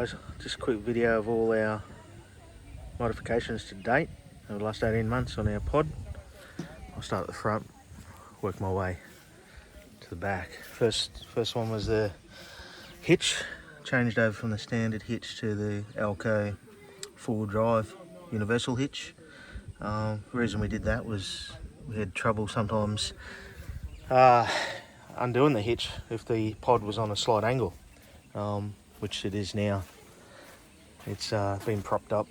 guys, just a quick video of all our modifications to date over the last 18 months on our pod. I'll start at the front, work my way to the back. First one was the hitch. Changed over from the standard hitch to the Jayco four-wheel drive universal hitch. The reason we did that was we had trouble sometimes undoing the hitch if the pod was on a slight angle, which it is now. It's been propped up,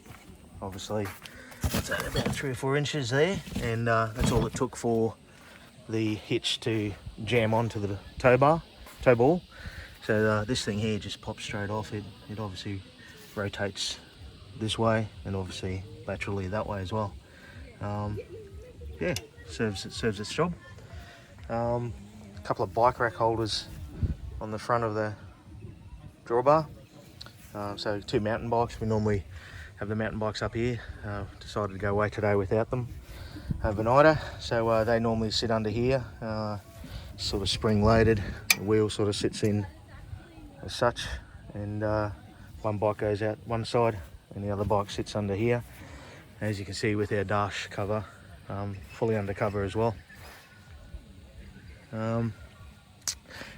obviously. It's at about 3 or 4 inches there, and that's all it took for the hitch to jam onto the toe ball. So this thing here just pops straight off. It obviously rotates this way and obviously laterally that way as well. Yeah, serves its job. A couple of bike rack holders on the front of the drawbar. So 2 mountain bikes. We normally have the mountain bikes up here. Decided to go away today without them overnighter. So they normally sit under here, sort of spring loaded. The wheel sort of sits in as such, and one bike goes out one side and the other bike sits under here. As you can see with our dash cover, fully under cover as well.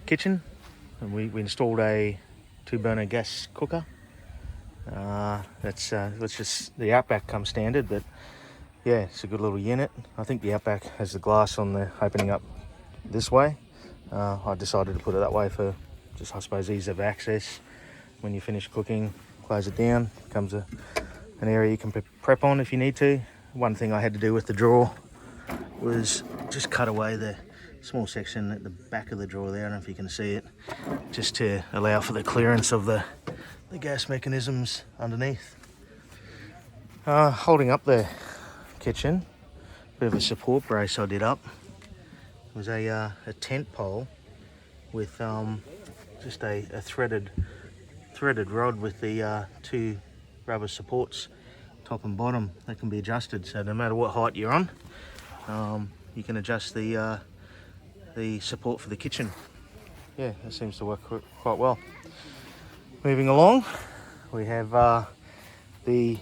Kitchen, and we installed a 2-burner gas cooker. That's just the Outback comes standard, but yeah, it's a good little unit. I think the Outback has the glass on the opening up this way. I decided to put it that way for just, I suppose, ease of access. When you finish cooking, close it down, comes an area you can prep on if you need to. One thing I had to do with the drawer was just cut away the small section at the back of the drawer there. I don't know if you can see it, just to allow for the clearance of the gas mechanisms underneath. Holding up the kitchen, bit of a support brace I did up. It was a tent pole with just a threaded rod with the 2 rubber supports, top and bottom, that can be adjusted. So no matter what height you're on, you can adjust the support for the kitchen. Yeah, that seems to work quite well. Moving along, we have the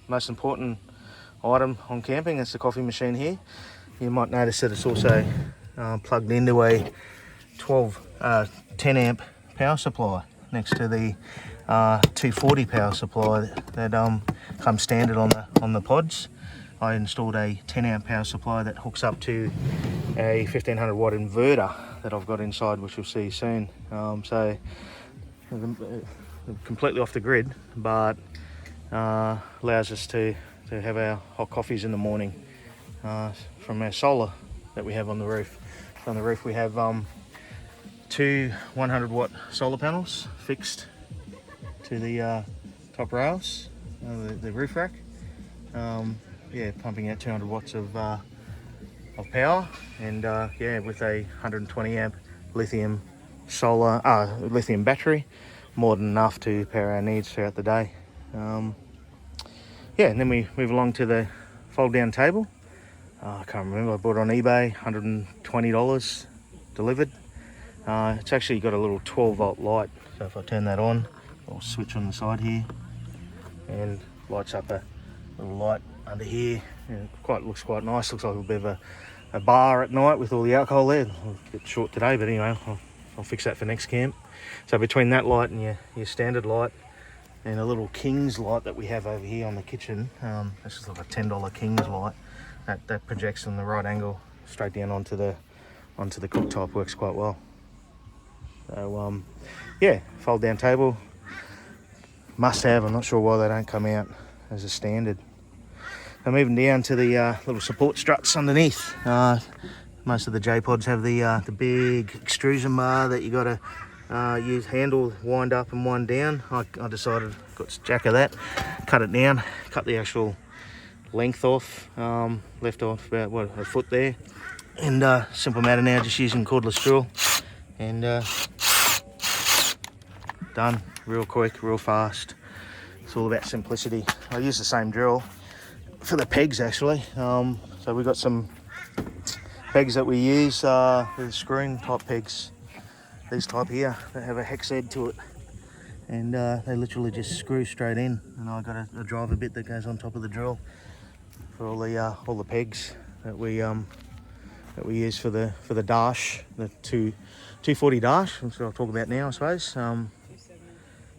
most important item on camping. It's the coffee machine here. You might notice that it's also plugged into a 10 amp power supply next to the 240 power supply that comes standard on the pods. I installed a 10 amp power supply that hooks up to a 1500 watt inverter that I've got inside, which you'll see soon. So completely off the grid, but allows us to have our hot coffees in the morning from our solar that we have on the roof. So on the roof we have 2 100 watt solar panels fixed to the top rails, the roof rack. Yeah, pumping out 200 watts of power, and yeah, with a 120 amp lithium battery, more than enough to power our needs throughout the day. Yeah, and then we move along to the fold down table. I can't remember, I bought it on eBay, $120 delivered. It's actually got a little 12 volt light, so if I turn that on, I'll switch on the side here and lights up a little light under here. And looks quite nice. Looks like a bit of a bar at night with all the alcohol there. A bit short today, but anyway, I'll fix that for next camp. So between that light and your standard light and a little King's light that we have over here on the kitchen, this is like a $10 King's light that projects on the right angle straight down onto the cooktop. Works quite well. So yeah, fold down table, must have. I'm not sure why they don't come out as a standard. I'm moving down to the little support struts underneath. Most of the Jpods have the big extrusion bar that you got to use handle, wind up and wind down. I decided, got a jack of that, cut it down, cut the actual length off, left off about a foot there, and simple matter now, just using cordless drill, and done. Real quick, real fast. It's all about simplicity. I use the same drill for the pegs actually. So we've got some pegs that we use with screwing type pegs. These type here that have a hex head to it, and they literally just screw straight in. And I got a driver bit that goes on top of the drill for all the pegs that we use for the dash, the 240 dash, which I'll talk about now, I suppose.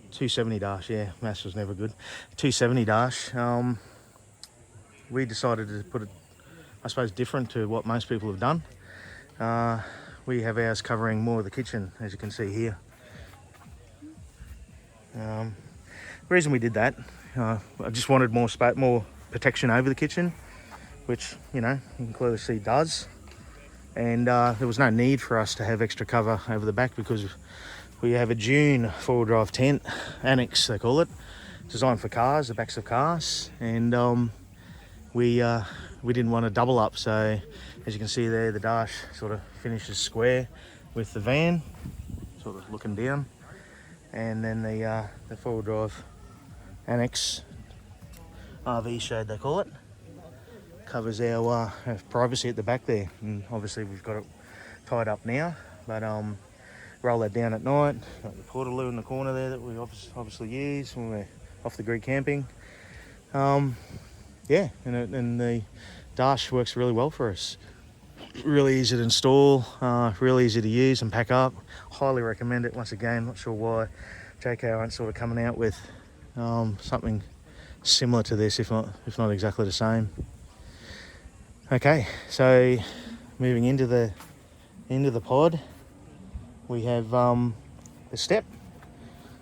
270 dash, yeah, maths was never good. 270 dash. We decided to put it, I suppose, different to what most people have done. We have ours covering more of the kitchen, as you can see here. The reason we did that, I just wanted more protection over the kitchen, which, you know, you can clearly see does. And there was no need for us to have extra cover over the back because we have a June four-wheel drive tent, annex they call it, designed for cars, the backs of cars, and we didn't want to double up. So as you can see there, the dash sort of finishes square with the van, sort of looking down, and then the four-wheel drive annex, RV shade they call it, covers our privacy at the back there. And obviously we've got it tied up now, but roll that down at night. Got the portaloo in the corner there that we obviously use when we're off the grid camping. Yeah, and the dash works really well for us. Really easy to install, really easy to use and pack up. Highly recommend it. Once again, not sure why Jayco aren't sort of coming out with something similar to this, if not exactly the same. Okay, so moving into the pod, we have the step.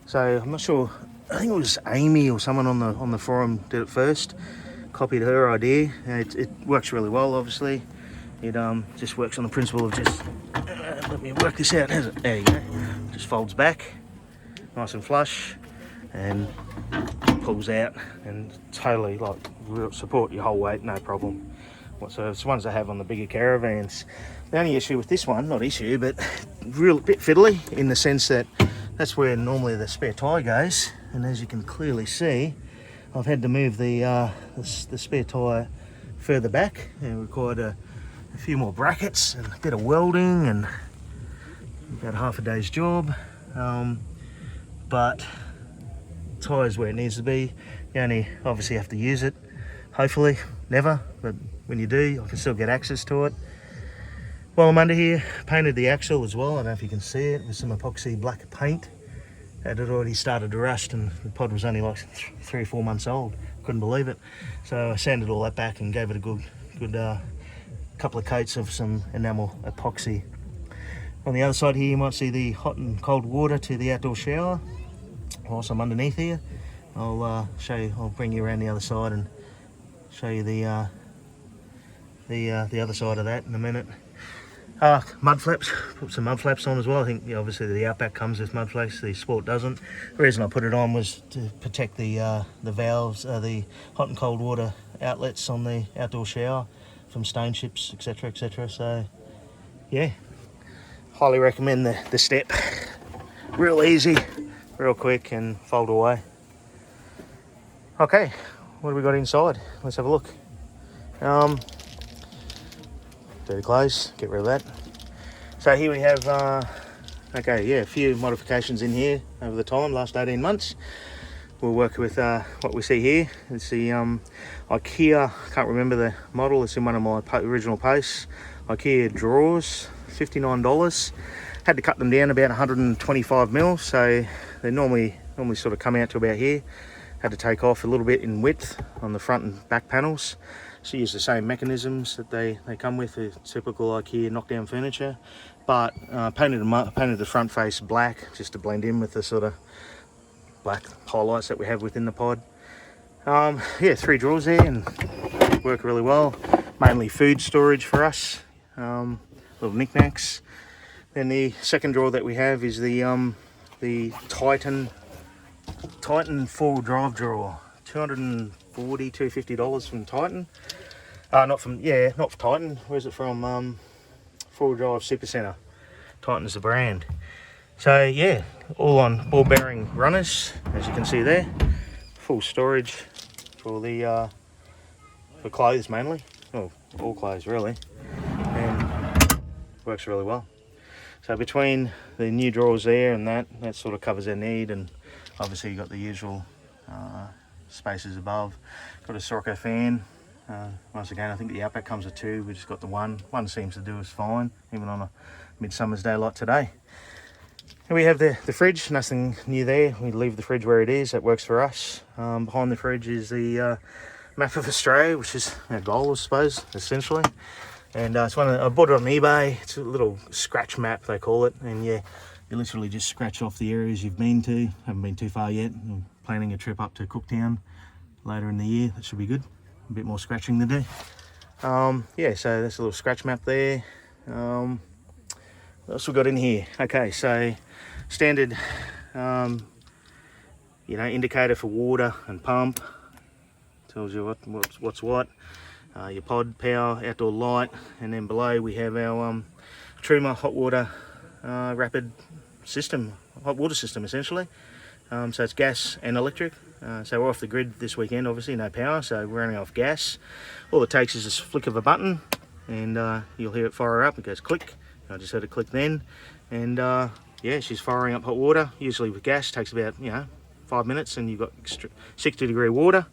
So I'm not sure, I think it was Amy or someone on the forum did it first. Copied her idea. It works really well, obviously. It just works on the principle of just let me work this out. There you go. Just folds back, nice and flush, and pulls out, and totally like support your whole weight, no problem whatsoever. It's ones I have on the bigger caravans. The only issue with this one, not issue, but real bit fiddly in the sense that that's where normally the spare tyre goes, and as you can clearly see, I've had to move the spare tyre further back, and required a few more brackets and a bit of welding and about half a day's job. But tyre's where it needs to be. You only obviously have to use it, hopefully never, but when you do, I can still get access to it. While I'm under here, painted the axle as well. I don't know if you can see it, with some epoxy black paint. It had already started to rust, and the pod was only like 3 or 4 months old. Couldn't believe it. So I sanded all that back and gave it a good couple of coats of some enamel epoxy. On the other side here, you might see the hot and cold water to the outdoor shower. Whilst I'm underneath here, I'll show you. I'll bring you around the other side and show you the other side of that in a minute. Mud flaps, put some mud flaps on as well. I think obviously the Outback comes with mud flaps, the Sport doesn't. The reason I put it on was to protect the valves, the hot and cold water outlets on the outdoor shower from stone chips, etc, etc. So yeah, highly recommend the step. Real easy, real quick, and fold away. Okay, what do we got inside? Let's have a look. Dirty clothes, get rid of that. So here we have, okay, yeah, a few modifications in here over the time, last 18 months. We'll work with what we see here. It's the IKEA, I can't remember the model, it's in one of my original posts. IKEA drawers, $59. Had to cut them down about 125 mil, so they normally sort of come out to about here. Had to take off a little bit in width on the front and back panels. So use the same mechanisms that they come with typical IKEA knockdown furniture, but painted the front face black just to blend in with the sort of black highlights that we have within the pod. Yeah, 3 drawers there and work really well. Mainly food storage for us, little knickknacks. Then the second drawer that we have is the Titan 4-wheel drive drawer. $240, $250 from Titan. Not from Titan. Where's it from? 4-wheel drive Super Center. Titan's the brand. So yeah, all on ball bearing runners, as you can see there. Full storage for the for clothes mainly. Well, all clothes really, and works really well. So between the new drawers there and that sort of covers our need, and Obviously you got the usual spaces above. Got a Jyco fan. Once again, I think the outback comes with 2. We just got the one. One seems to do us fine, even on a midsummer's day like today. And we have the fridge, nothing new there. We leave the fridge where it is, that works for us. Behind the fridge is the map of Australia, which is our goal, I suppose, essentially. And it's one I bought it on eBay. It's a little scratch map, they call it. And yeah, you literally just scratch off the areas you've been to. Haven't been too far yet. I'm planning a trip up to Cooktown later in the year. That should be good. A bit more scratching to do. Yeah, so that's a little scratch map there. What else we got in here? Okay, so standard, indicator for water and pump. Tells you what's what. Your pod, power, outdoor light, and then below we have our Truma hot water rapid system, hot water system essentially. So it's gas and electric. So we're off the grid this weekend, obviously, no power, so we're running off gas. All it takes is a flick of a button, and you'll hear it fire up. It goes click. I just heard it click then, and yeah, she's firing up hot water. Usually with gas, takes about 5 minutes, and you've got 60-degree water,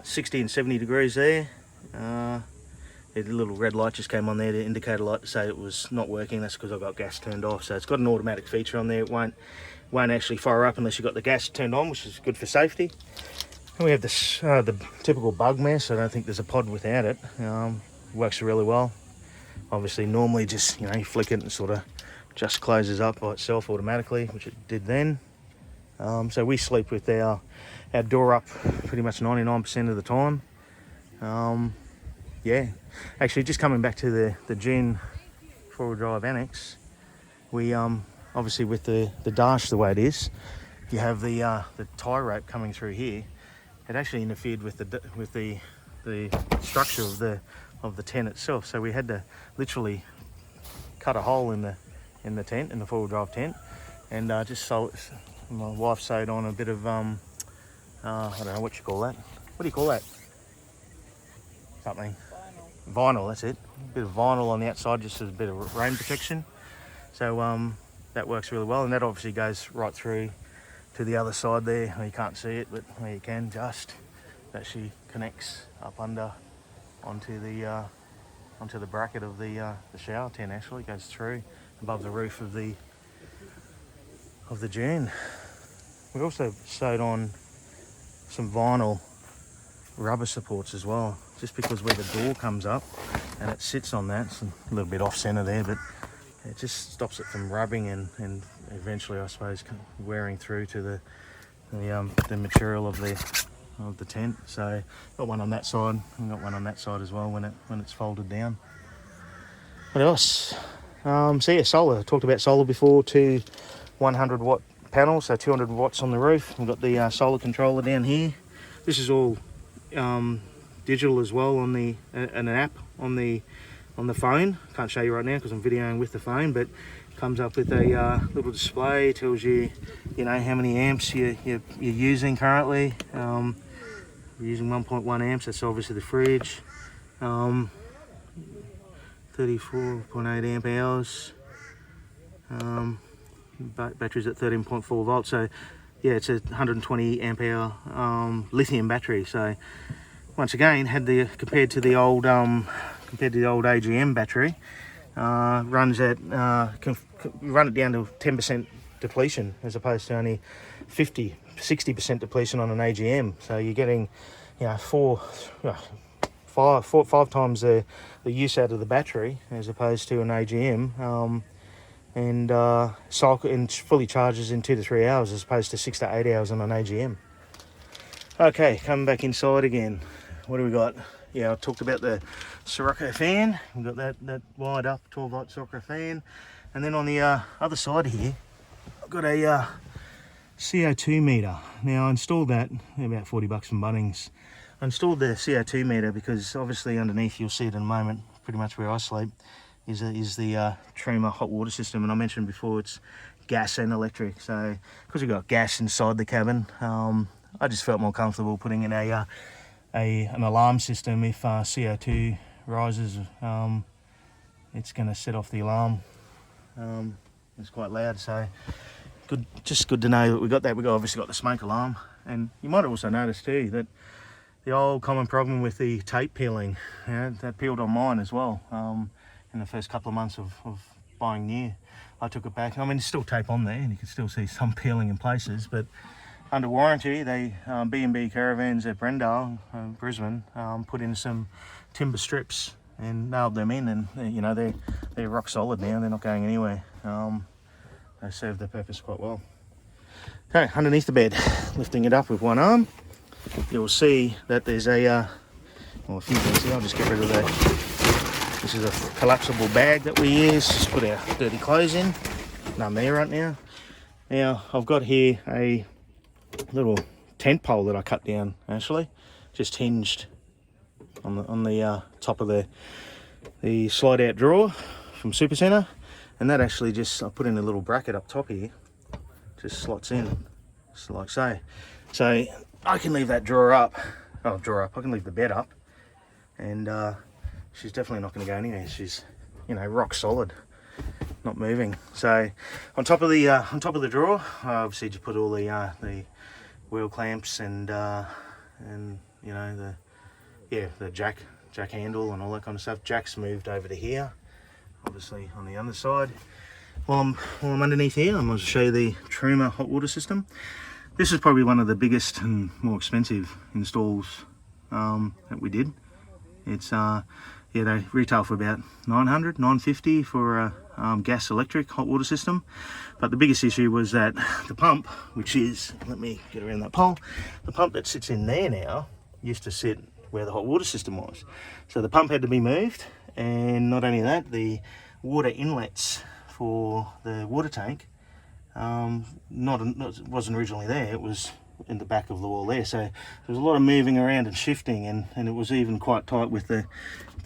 60 and 70 degrees there. The little red light just came on there, the indicator light, to say it was not working. That's because I've got gas turned off. So it's got an automatic feature on there. It won't actually fire up unless you've got the gas turned on, which is good for safety. And we have this the typical bug mess. I don't think there's a pod without it. Works really well. Obviously, normally just you flick it and sort of just closes up by itself automatically, which it did then. So we sleep with our door up pretty much 99% of the time. Yeah, actually, just coming back to the June four-wheel drive annex, we obviously with the dash the way it is, you have the tie rope coming through here. It actually interfered with the structure of the tent itself. So we had to literally cut a hole in the tent, in the four-wheel drive tent, and my wife sewed on a bit of I don't know what you call that. What do you call that? Something. Vinyl, that's it. A bit of vinyl on the outside, just as a bit of rain protection. So that works really well, and that obviously goes right through to the other side there. You can't see it, but where you can, just actually connects up under onto the bracket of the shower tent. Actually goes through above the roof of the dune. We also sewed on some vinyl rubber supports as well, just because where the door comes up and it sits on that, it's a little bit off center there, but it just stops it from rubbing and eventually, I suppose, wearing through to the material of the tent. So got one on that side and got one on that side as well when it's folded down. What else? So yeah, solar. I talked about solar before. 2 100 watt panels, so 200 watts on the roof. We've got the solar controller down here. This is all digital as well on an app on the phone. Can't show you right now because I'm videoing with the phone, but comes up with a little display. Tells you how many amps you're using currently. We're using 1.1 amps. That's obviously the fridge. 34.8 amp hours. Battery's at 13.4 volts. So yeah, it's a 120 amp hour lithium battery. So once again, compared to the old AGM battery, runs at run it down to 10% depletion as opposed to only 60% depletion on an AGM. So you're getting 5 times the use out of the battery as opposed to an AGM. And fully charges in 2 to 3 hours as opposed to 6 to 8 hours on an AGM. Okay, coming back inside again. What do we got? Yeah, I talked about the Jyco fan. We've got that wired up 12 volt Jyco fan. And then on the other side here, I've got a CO2 meter. Now I installed that about $40 from Bunnings. I installed the CO2 meter because obviously underneath, you'll see it in a moment, pretty much where I sleep, is the Truma hot water system. And I mentioned before it's gas and electric. So because we've got gas inside the cabin, I just felt more comfortable putting in an alarm system. If CO2 rises, it's going to set off the alarm. It's quite loud, so good, just good to know that we got that. We obviously got the smoke alarm, and you might also notice too that the old common problem with the tape peeling, that peeled on mine as well. In the first couple of months of buying new, I took it back. I mean, there's still tape on there, and you can still see some peeling in places, but under warranty, they B&B Caravans at Brendale, Brisbane, put in some timber strips and nailed them in, and you know, they're rock solid now. They're not going anywhere. They serve their purpose quite well. Okay, underneath the bed, lifting it up with one arm, you'll see that there's a few things here. I'll just get rid of that. This is a collapsible bag that we use. Just put our dirty clothes in. None there right now. Now I've got here a little tent pole that I cut down, actually, just hinged on the top of the slide out drawer from Supercenter, and that actually just, I put in a little bracket up top here, just slots in, just like so. So I can leave that I can leave the bed up, and she's definitely not going to go anywhere. She's, you know, rock solid, not moving. So on top of the drawer, I obviously just put all the wheel clamps and you know, the jack handle and all that kind of stuff. Jack's moved over to here, obviously on the underside. While I'm underneath here, I'm going to show you the Truma hot water system. This is probably one of the biggest and more expensive installs that we did. It's they retail for about $900, $950 for a gas electric hot water system. But the biggest issue was that the pump, which is, let me get around that pole, the pump that sits in there now used to sit where the hot water system was. So the pump had to be moved, and not only that, the water inlets for the water tank wasn't originally there. It was in the back of the wall there, so there was a lot of moving around and shifting, and it was even quite tight with the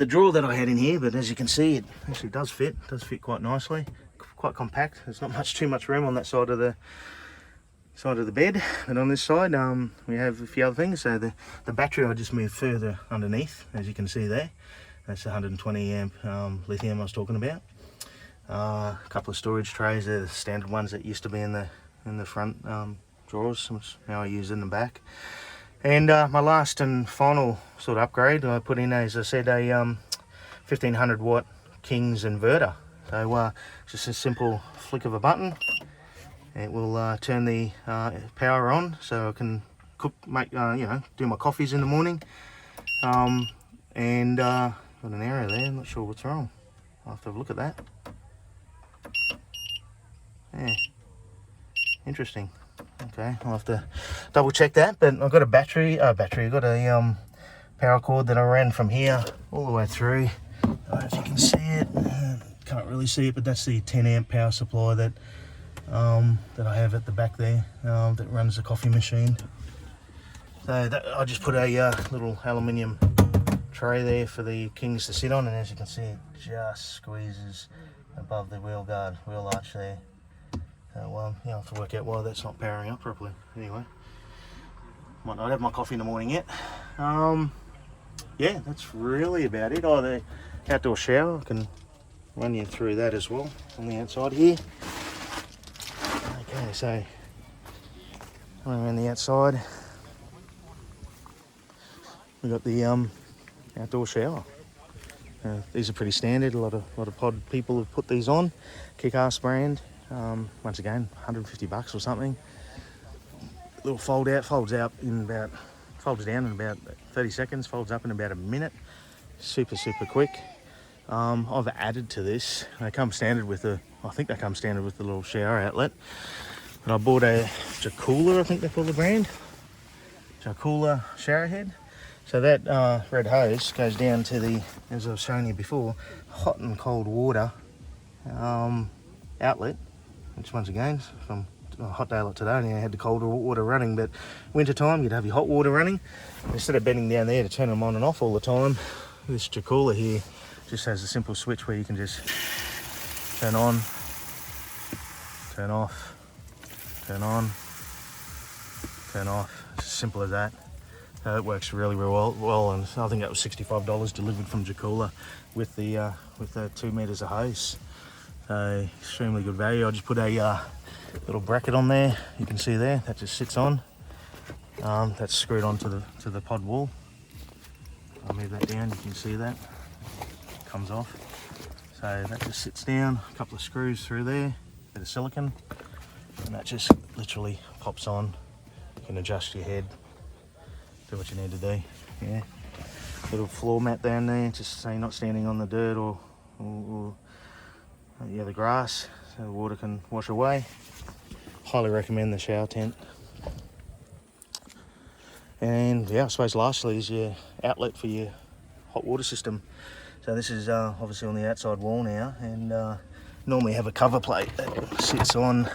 drawer that I had in here. But as you can see, it actually does fit quite nicely, quite compact. There's not too much room on that side of the bed, and on this side we have a few other things. So the battery I just moved further underneath, as you can see there. That's the 120 amp lithium I was talking about. A couple of storage trays, they're the standard ones that used to be in the front drawers, which now I use in the back. And my last and final sort of upgrade, I put in, as I said, a 1500 watt King's inverter. So just a simple flick of a button, it will turn the power on, so I can cook, make you know, do my coffees in the morning. And got an error there, I'm not sure what's wrong. I'll have to have a look at that. Yeah, interesting. Okay, I'll have to double check that. But I've got a battery. I've got a power cord that I ran from here all the way through. I don't know if you can see it. Can't really see it, but that's the 10 amp power supply that I have at the back there, that runs the coffee machine. So I just put a little aluminium tray there for the Kings to sit on, and as you can see, it just squeezes above the wheel arch there. So yeah, I'll have to work out why that's not powering up properly. Anyway, might not have my coffee in the morning yet. Yeah, that's really about it. Oh, the outdoor shower, I can run you through that as well on the outside here. Okay, so running around the outside, we've got the outdoor shower. These are pretty standard. A lot of pod people have put these on. Kick-ass brand. Once again, $150 or something. Little folds down in about 30 seconds, folds up in about a minute. Super quick. I've added to this. I think they come standard with the little shower outlet. But I bought a Jayco, I think they call the brand. Jayco shower head. So that red hose goes down to the, as I was showing you before, hot and cold water outlet, which once again, from a hot day like today, I had the cold water running, but winter time you'd have your hot water running. Instead of bending down there to turn them on and off all the time, this Jayco here just has a simple switch where you can just turn on, turn off, turn on, turn off. It's as simple as that. It works really well, and I think that was $65 delivered from Jayco with the 2 meters of hose. So extremely good value. I just put a little bracket on there. You can see there that just sits on. That's screwed onto the pod wall. I'll move that down. You can see that comes off. So that just sits down. A couple of screws through there, bit of silicone, and that just literally pops on. You can adjust your head, do what you need to do. Yeah. Little floor mat down there, just so you're not standing on the dirt or the grass, so the water can wash away. Highly recommend the shower tent. And yeah, I suppose lastly is your outlet for your hot water system. So this is obviously on the outside wall now, and normally have a cover plate that sits on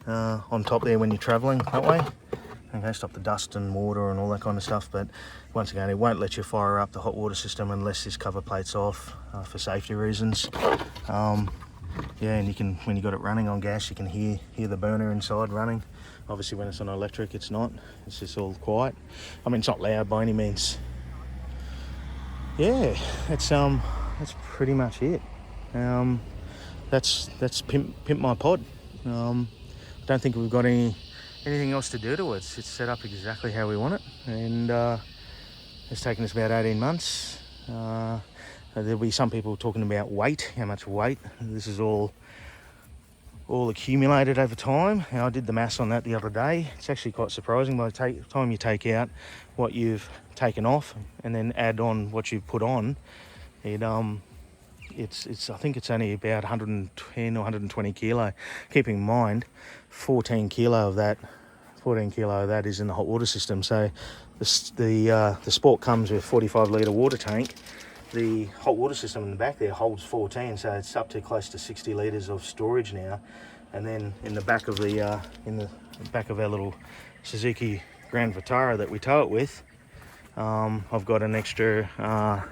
top there when you're travelling that way. Okay, stop the dust and water and all that kind of stuff, but once again, it won't let you fire up the hot water system unless this cover plate's off for safety reasons. Yeah, and you can, when you got it running on gas, you can hear the burner inside running. Obviously when it's on electric, it's not. It's just all quiet. I mean, it's not loud by any means. Yeah, that's pretty much it. That's Pimp My Pod. I don't think we've got anything else to do to it. It's set up exactly how we want it, and it's taken us about 18 months. There'll be some people talking about weight, how much weight. This is all accumulated over time. And I did the maths on that the other day. It's actually quite surprising. By the time you take out what you've taken off and then add on what you've put on, it's I think it's only about 110 or 120 kilo. Keeping in mind, 14 kilo of that is in the hot water system. So the Sport comes with a 45 litre water tank. The hot water system in the back there holds 14, so it's up to close to 60 litres of storage now. And then in the back of our little Suzuki Grand Vitara that we tow it with, I've got an extra, I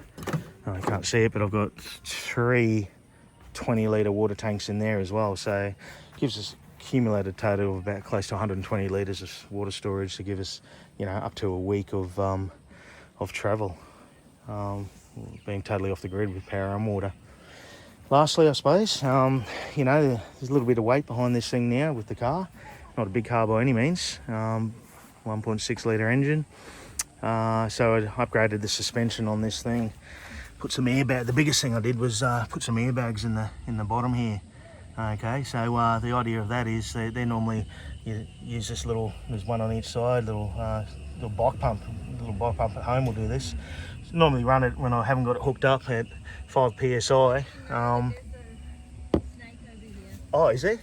can't see it, but I've got 3 20 litre water tanks in there as well. So it gives us accumulated total of about close to 120 litres of water storage to give us, up to a week of travel. Being totally off the grid with power and water. Lastly, I suppose, there's a little bit of weight behind this thing now with the car. Not a big car by any means. 1.6 litre engine. So I upgraded the suspension on this thing. Put some airbags. The biggest thing I did was put some airbags in the bottom here. Okay, so the idea of that is they normally use this little. There's one on each side. Little bike pump. Little bike pump at home will do this. Normally run it when I haven't got it hooked up at 5 psi. Oh, is there?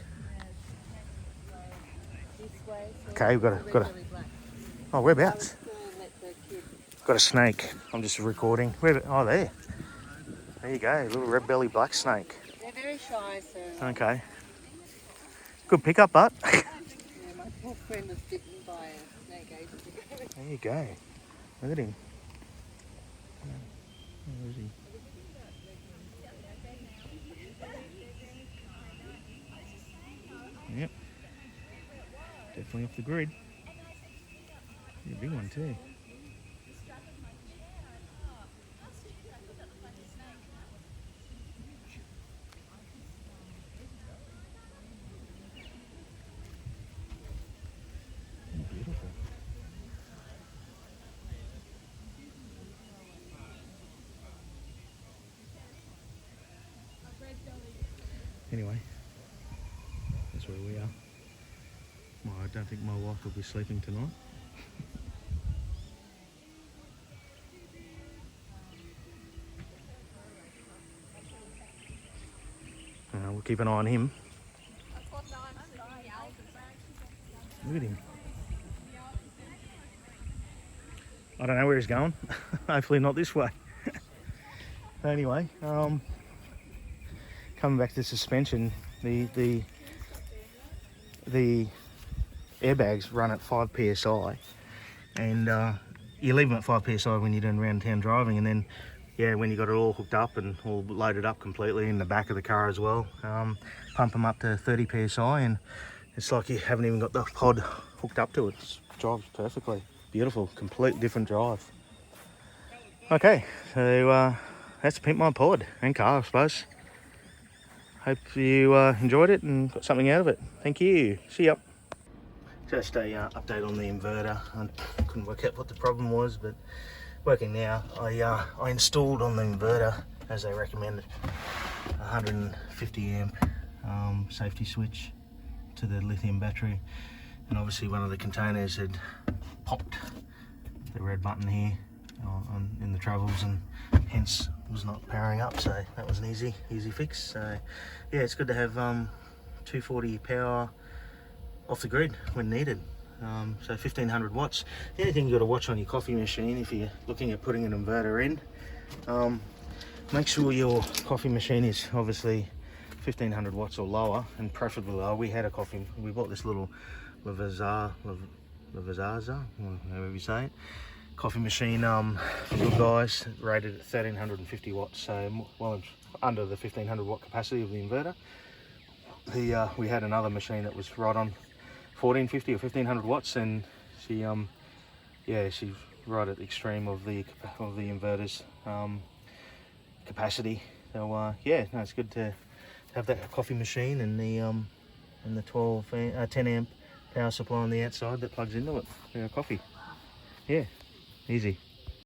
Okay, we've got a. Oh, whereabouts? Got a snake. I'm just recording. Oh, there. There you go. A little red belly black snake. They're very shy, so. Okay. Good pickup, but. Yeah, my poor friend was bitten by a snake ages ago. There you go. Look at him. Where is he? Yep. Definitely off the grid. Yeah, big one too. Beautiful. Anyway, that's where we are. Well, I don't think my wife will be sleeping tonight. We'll keep an eye on him. Look at him. I don't know where he's going. Hopefully not this way. Anyway, coming back to the suspension, the airbags run at 5 psi, and you leave them at 5 psi when you're doing around town driving, and then when you got it all hooked up and all loaded up completely in the back of the car as well, pump them up to 30 psi, and it's like you haven't even got the pod hooked up to it. It drives perfectly. Beautiful, complete different drive. Okay, so that's Pimp My Pod and car, I suppose. hope you enjoyed it and got something out of it. Thank you. See ya. Just a update on the inverter. I couldn't work out what the problem was, but working now. I installed on the inverter, as they recommended, 150 amp safety switch to the lithium battery, and obviously one of the containers had popped the red button here in the travels, and hence was not powering up. So that was an easy fix. So yeah, it's good to have 240 power off the grid when needed. So 1500 watts. The only thing you got to watch on your coffee machine if you're looking at putting an inverter in, make sure your coffee machine is obviously 1500 watts or lower, and preferably lower. We bought this little Lavazza, however you say it, coffee machine for good guys, rated at 1350 watts, so well under the 1500 watt capacity of the inverter. We had another machine that was right on 1450 or 1500 watts, and she's right at the extreme of the inverter's capacity. So it's good to have that coffee machine and the 10 amp power supply on the outside that plugs into it for our coffee. Yeah, easy.